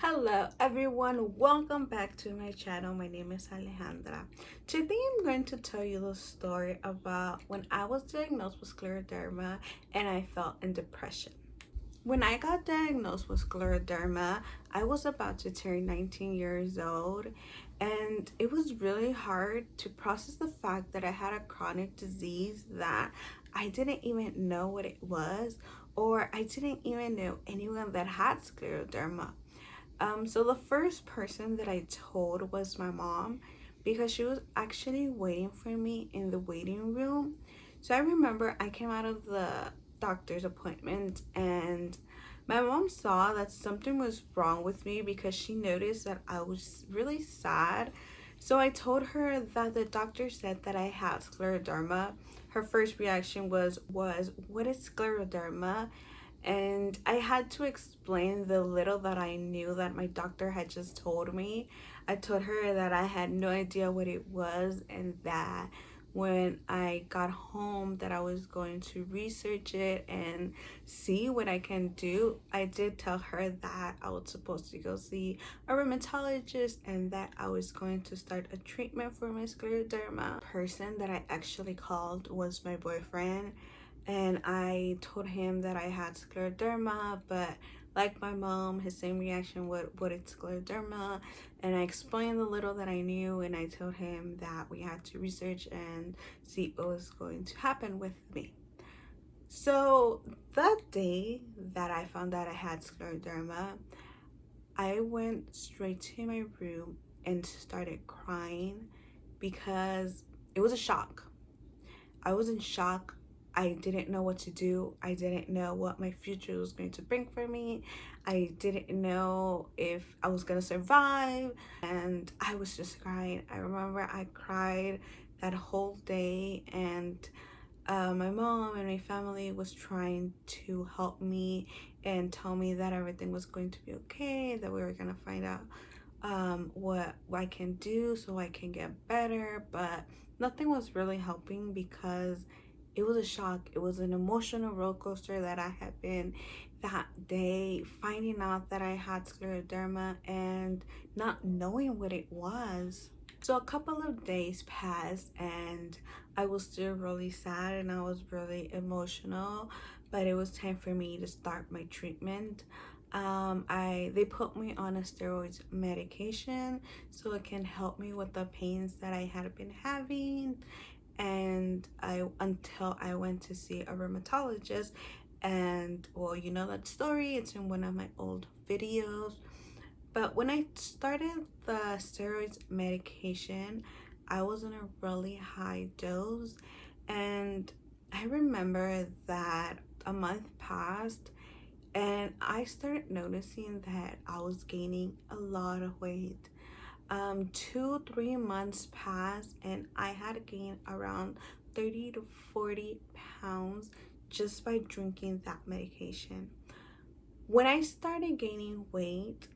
Hello everyone, welcome back to my channel. My name is Alejandra. Today I'm going to tell you the story about when I was diagnosed with scleroderma and I felt in depression. When I got diagnosed with scleroderma, I was about to turn 19 years old, and it was really hard to process the fact that I had a chronic disease that I didn't even know what it was, or I didn't even know anyone that had scleroderma. So the first person that I told was my mom because she was actually waiting for me in the waiting room. So I remember I came out of the doctor's appointment and my mom saw that something was wrong with me because she noticed that I was really sad. So I told her that the doctor said that I had scleroderma. Her first reaction was what is scleroderma? And I had to explain the little that I knew that my doctor had just told me. I told her that I had no idea what it was and that when I got home that I was going to research it and see what I can do. I did tell her that I was supposed to go see a rheumatologist and that I was going to start a treatment for my scleroderma. The person that I actually called was my boyfriend, and I told him that I had scleroderma, but like my mom, his same reaction, what it's scleroderma. And I explained the little that I knew, and I told him that we had to research and see what was going to happen with me. So that day that I found out I had scleroderma, I went straight to my room and started crying because it was a shock. I was in shock. I didn't know what to do. I didn't know what my future was going to bring for me. I didn't know if I was going to survive. And I was just crying. I remember I cried that whole day, and my mom and my family was trying to help me and tell me that everything was going to be okay, that we were going to find out what I can do so I can get better, but nothing was really helping because it was a shock. It was an emotional roller coaster that I had been that day, finding out that I had scleroderma and not knowing what it was. So a couple of days passed and I was still really sad and I was really emotional, but it was time for me to start my treatment. They put me on a steroids medication so it can help me with the pains that I had been having, and I until I went to see a rheumatologist. And well, you know that story, it's in one of my old videos. But when I started the steroids medication, I was on a really high dose, and I remember that a month passed and I started noticing that I was gaining a lot of weight. 2-3 months passed and I had gained around 30 to 40 pounds just by drinking that medication. When I started gaining weight,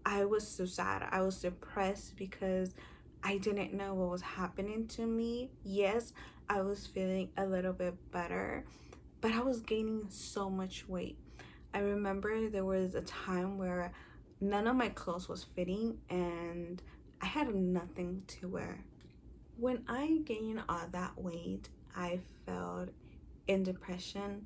I was so sad. I was depressed because I didn't know what was happening to me. Yes, I was feeling a little bit better, but I was gaining so much weight. I remember there was a time where none of my clothes was fitting and I had nothing to wear. When I gained all that weight, I felt in depression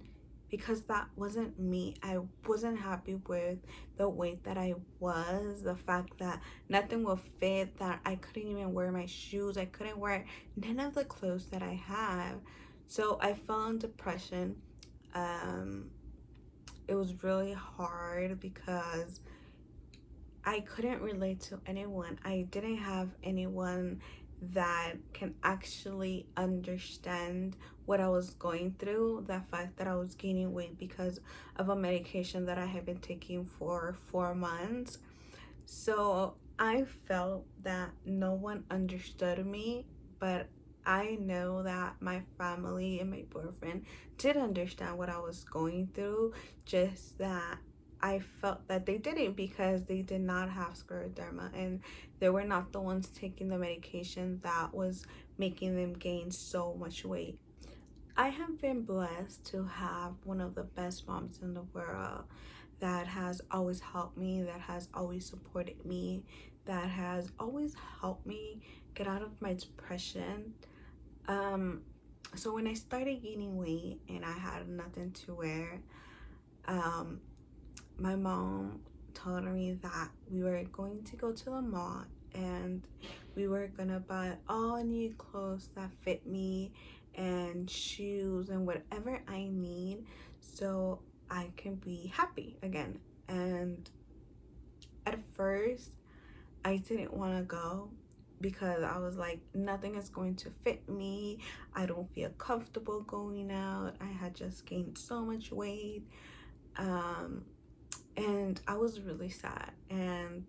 because that wasn't me. I wasn't happy with the weight that I was, the fact that nothing will fit, that I couldn't even wear my shoes, I couldn't wear none of the clothes that I have. So I fell in depression. It was really hard because I couldn't relate to anyone. I didn't have anyone that can actually understand what I was going through, the fact that I was gaining weight because of a medication that I had been taking for 4 months. So I felt that no one understood me, but I know that my family and my boyfriend did understand what I was going through, just that I felt that they didn't because they did not have scleroderma and they were not the ones taking the medication that was making them gain so much weight. I have been blessed to have one of the best moms in the world that has always helped me, that has always supported me, that has always helped me get out of my depression. Um, so when I started gaining weight and I had nothing to wear, um, my mom told me that we were going to go to the mall and we were gonna buy all new clothes that fit me and shoes and whatever I need so I can be happy again. And at first, I didn't want to go because I was like, nothing is going to fit me. I don't feel comfortable going out. I had just gained so much weight. Um, and I was really sad. And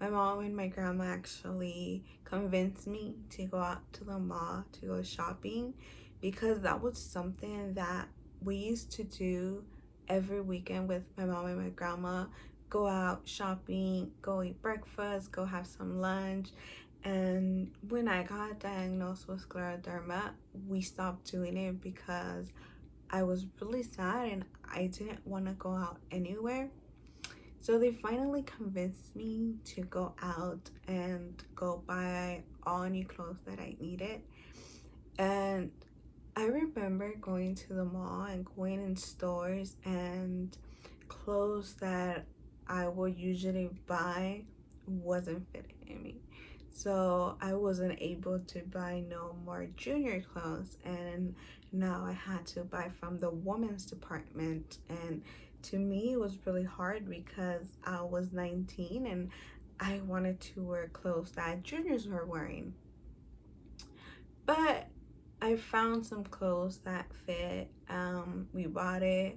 my mom and my grandma actually convinced me to go out to the mall to go shopping because that was something that we used to do every weekend with my mom and my grandma. Go out shopping, go eat breakfast, go have some lunch. And when I got diagnosed with scleroderma, we stopped doing it because I was really sad and I didn't want to go out anywhere. So they finally convinced me to go out and go buy all new clothes that I needed. And I remember going to the mall and going in stores, and clothes that I would usually buy wasn't fitting me. So I wasn't able to buy no more junior clothes, and now I had to buy from the women's department. And to me, it was really hard because I was 19 and I wanted to wear clothes that juniors were wearing. But I found some clothes that fit. We bought it,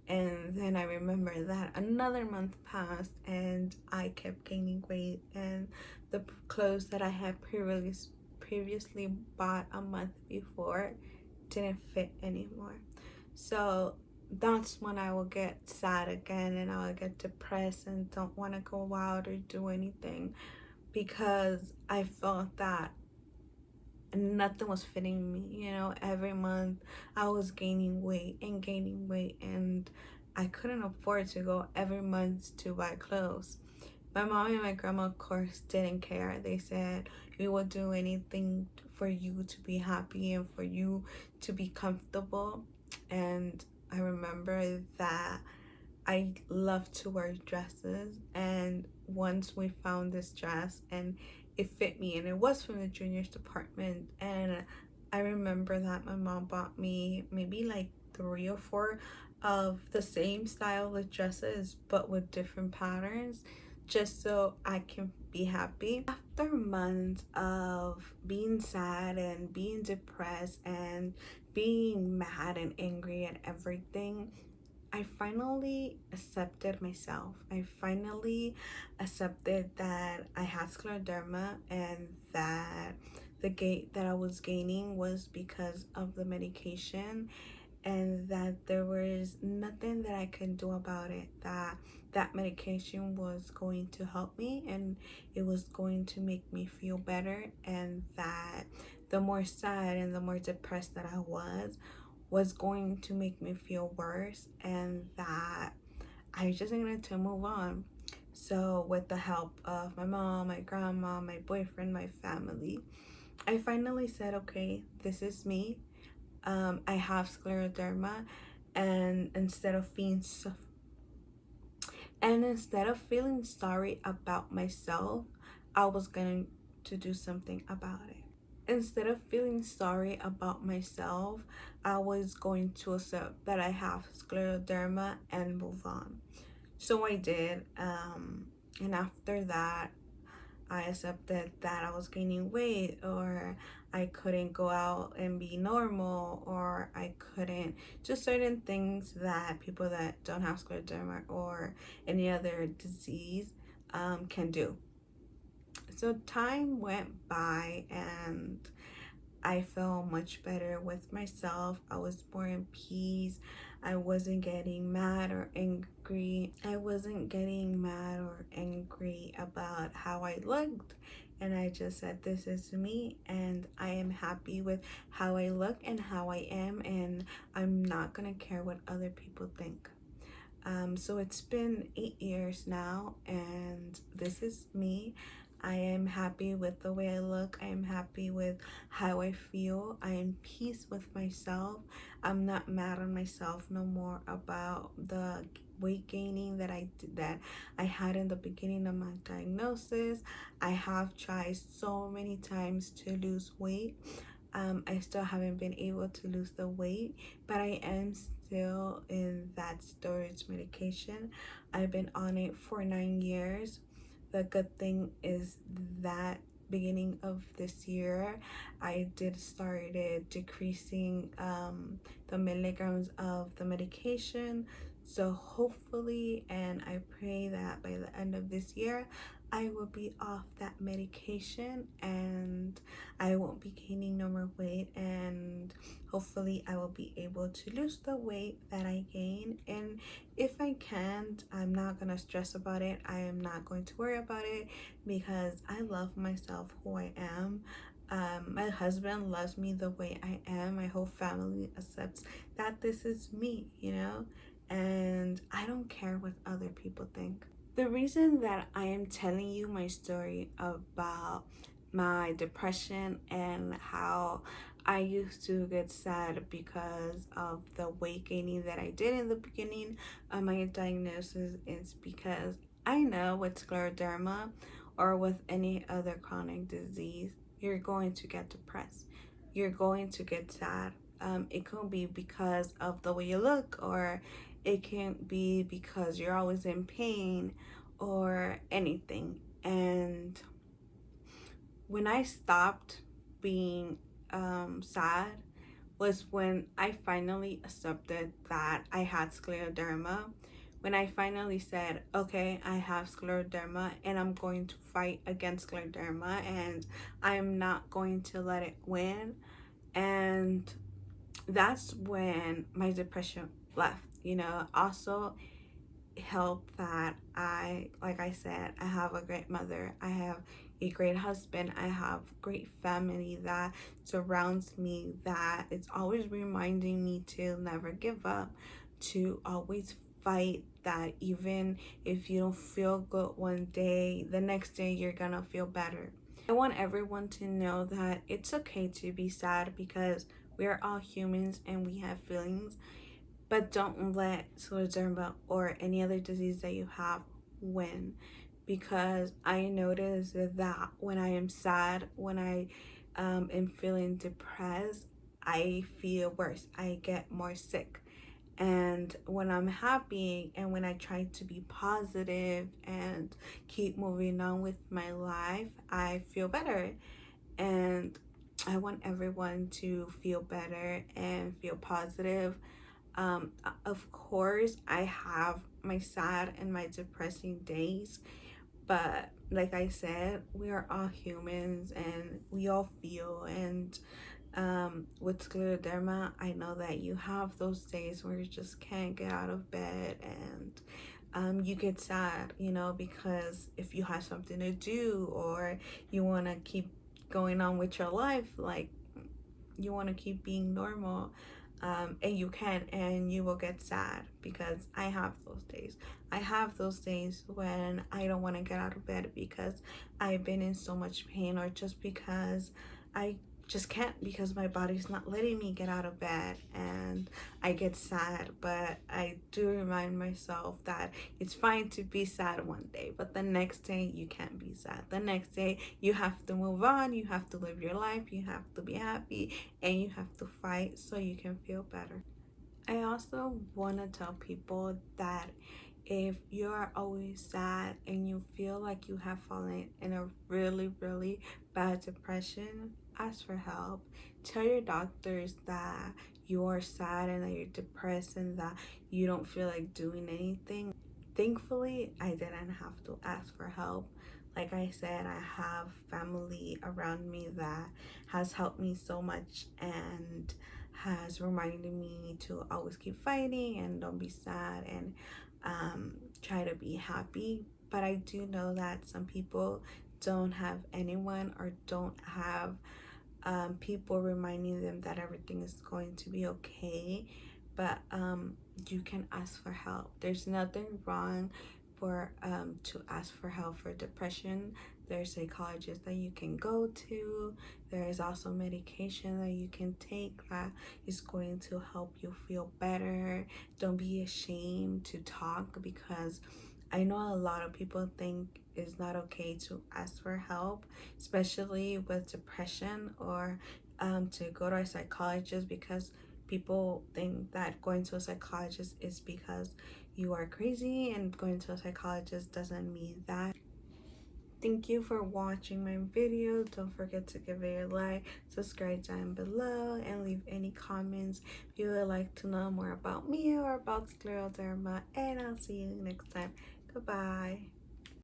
and then I remember that another month passed and I kept gaining weight, and the clothes that I had previously bought a month before didn't fit anymore. So that's when I will get sad again and I will get depressed and don't want to go out or do anything because I felt that nothing was fitting me. Every month I was gaining weight, and I couldn't afford to go every month to buy clothes. My mom and my grandma, of course, didn't care. They said we will do anything for you to be happy and for you to be comfortable. And I remember that I love to wear dresses, and once we found this dress and it fit me, and it was from the juniors department. And I remember that my mom bought me maybe like 3 or 4 of the same style of dresses but with different patterns just so I can be happy. After months of being sad and being depressed and being mad and angry at everything, I finally accepted myself. I finally accepted that I had scleroderma and that the gait that I was gaining was because of the medication, and that there was nothing that I could do about it, that medication was going to help me and it was going to make me feel better, and that the more sad and the more depressed that I was going to make me feel worse, and that I just needed to move on. So with the help of my mom, my grandma, my boyfriend, my family, I finally said, okay, this is me. I have scleroderma, and instead of feeling sorry about myself, I was going to do something about it. Instead of feeling sorry about myself, I was going to accept that I have scleroderma and move on. So I did. And after that, I accepted that I was gaining weight, or I couldn't go out and be normal, or I couldn't, just certain things that people that don't have scleroderma or any other disease can do. So time went by and I felt much better with myself. I was more in peace. I wasn't getting mad or angry. I wasn't getting mad or angry about how I looked. And I just said, this is me, and I am happy with how I look and how I am, and I'm not gonna care what other people think. So it's been 8 years now, and this is me. I am happy with the way I look. I am happy with how I feel. I am peace with myself. I'm not mad on myself no more about the weight gaining that I had in the beginning of my diagnosis. I have tried so many times to lose weight. I still haven't been able to lose the weight, but I am still in that storage medication. I've been on it for 9 years. The good thing is that beginning of this year, I did started decreasing the milligrams of the medication. So hopefully, and I pray that by the end of this year, I will be off that medication and I won't be gaining no more weight, and hopefully I will be able to lose the weight that I gain. And if I can't, I'm not gonna stress about it. I am not going to worry about it because I love myself who I am. My husband loves me the way I am. My whole family accepts that this is me, and I don't care what other people think. The reason that I am telling you my story about my depression and how I used to get sad because of the weight gaining that I did in the beginning of my diagnosis is because I know with scleroderma or with any other chronic disease, you're going to get depressed. You're going to get sad. It could be because of the way you look, or it can be because you're always in pain or anything. And when I stopped being sad was when I finally accepted that I had scleroderma. When I finally said, okay, I have scleroderma and I'm going to fight against scleroderma and I'm not going to let it win. And that's when my depression left. Also help that like I said, I have a great mother, I have a great husband, I have great family that surrounds me, that it's always reminding me to never give up, to always fight, that even if you don't feel good one day, the next day you're gonna feel better. I want everyone to know that it's okay to be sad because we are all humans and we have feelings, but don't let scleroderma or any other disease that you have win, because I notice that when I am sad, when I am feeling depressed, I feel worse. I get more sick. And when I'm happy and when I try to be positive and keep moving on with my life, I feel better. And I want everyone to feel better and feel positive. Of course, I have my sad and my depressing days, but like I said, we are all humans and we all feel. And with scleroderma, I know that you have those days where you just can't get out of bed and you get sad, because if you have something to do or you want to keep going on with your life, like you want to keep being normal, and you can, and you will get sad, because I have those days. I have those days when I don't want to get out of bed because I've been in so much pain, or just because I just can't, because my body's not letting me get out of bed, and I get sad. But I do remind myself that it's fine to be sad one day, but the next day you can't be sad. The next day you have to move on, you have to live your life, you have to be happy, and you have to fight so you can feel better. I also want to tell people that if you are always sad and you feel like you have fallen in a really, really bad depression, ask for help. Tell your doctors that you are sad and that you're depressed and that you don't feel like doing anything. Thankfully, I didn't have to ask for help. Like I said, I have family around me that has helped me so much and has reminded me to always keep fighting and don't be sad, and try to be happy. But I do know that some people don't have anyone, or don't have people reminding them that everything is going to be okay. But you can ask for help. There's nothing wrong for to ask for help for depression. There's psychologists that you can go to. There is also medication that you can take that is going to help you feel better. Don't be ashamed to talk, because I know a lot of people think it's not okay to ask for help, especially with depression, or to go to a psychologist, because people think that going to a psychologist is because you are crazy, and going to a psychologist doesn't mean that. Thank you for watching my video. Don't forget to give it a like, subscribe down below, and leave any comments if you would like to know more about me or about scleroderma. And I'll see you next time. Goodbye.